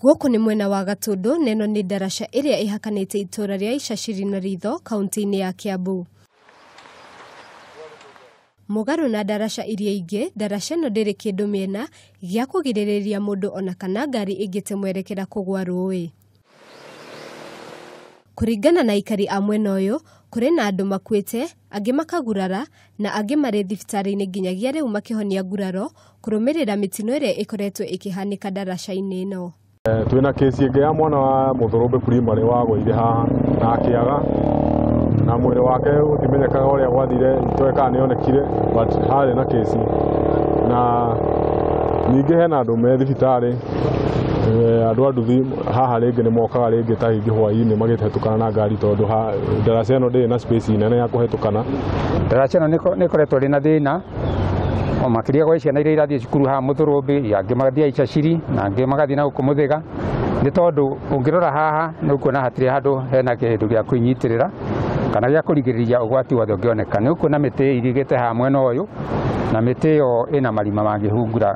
Guoko nĩ mwena wa Gatundu, neno nĩ ndaraca ĩrĩa ĩhakanĩte itũra rĩa Ishashiri na Ritho, kaunti-inĩ ya Kiambu. Mũgarũ na ndaraca iria ingĩ, ndaraca ĩno ndĩrĩ kĩndũ mĩena gĩa kũgirĩrĩria mũndũ ona kana ngari ĩngĩte mwerekera kũgwa rũĩ. Kũringana na aikari a mwena ũyũ, kũrĩ na andũ makuĩte, angĩ makagurara na angĩ marĩ thibitarĩ-inĩ nginyagia rĩu makĩhonia nguraro kũrũmĩrĩra mĩtino ĩrĩa ĩkoretwo ĩkĩhanĩka ndaraca-inĩ ĩno. Twina kesi ĩngĩ ya mwana wa Mũthũrũmbĩ primary wagũire haha na akĩaga, na mwĩrĩ wake ũtimenyekaga ũrĩa gwathire, itoĩ kana nĩonekire, but harĩ na kesi. Na ningĩ hena andũ me thibitarĩ, andũ a nduthi haha rĩngĩ nĩ mokaga rĩngĩ ta hĩngĩ hwaĩ-inĩ magĩhetũkana na ngari tondũ ndaraca ĩno ndĩrĩ na space nene ya kũhetũkana. Ndaraca ĩno nĩ ĩkoretwo ĩrĩ na thĩna, o makĩria gwa ciana iria irathiĩ cukuru haha Mũthũrũmbĩ, angĩ magathiĩ Ishashiri na angĩ magathiĩ na gũkũ Mũthĩga. Nĩ tondũ ũngĩrora haha nĩ ũkuona hatirĩ handũ hena kĩndũ gĩa kwĩnyitĩrĩra kana gĩa kũrigĩrĩria ũgwati wothe ũngĩoneka. Nĩ ũkuona mĩtĩ irigĩte haha mwena ũyũ, na mĩtĩ ĩyo ĩna marima mangĩhungura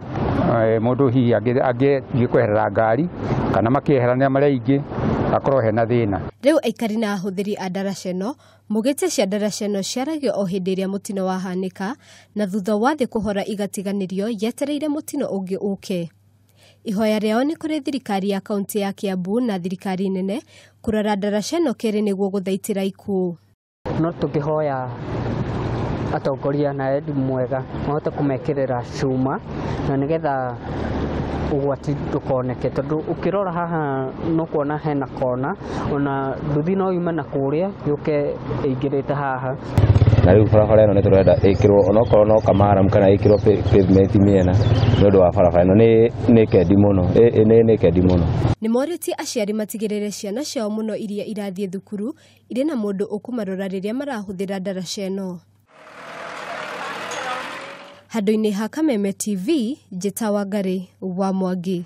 mũndũ hihi angĩthiĩ kweherera ngari kana makĩeheranĩra marĩa ingĩ akorwo hena thĩna. Rĩu aikari na ahũthĩri a ndaraca ĩno mugĩte cia ndaraca ĩno ciaragio o hĩndĩ ĩrĩa mũtino wahanĩka, na thutha wa thĩ kũhora igatiganĩrio yetereire mũtino ũngĩ ũke. Ihoya rĩao nĩ kũrĩ thirikari ya kaunti ya Kiambu na thirikari nene kũrora ndaraca ĩno kerĩ nĩguo gũthaitĩra ikuũ. No tũkĩhoya atongoria na endi mwega mahote kũmekĩrĩra cuma na nĩgetha ũgwati ndũkoneke, tondũ ũkĩrora haha no kuona hena kona, ona nduthi no yume na kũrĩa yũke ĩingĩrĩte haha. Na rĩu barabara ĩno nĩ tũrenda ĩkĩrwo onokorwo no kamaram kana ĩkĩrwo pavement mĩena nĩ ũndũ wa barabara ĩno nĩ kendi mũno, nĩ kendi mũno. Nĩ morĩtie aciari matigĩrĩre ciana ciao mũno iria irathiĩ thukuru irĩ na mũndũ ũkũmarora rĩrĩa marahũthĩra ndaraca ĩno. Handũ-inĩ ha Kameme TV, Njĩta Wangari wa Mwangi.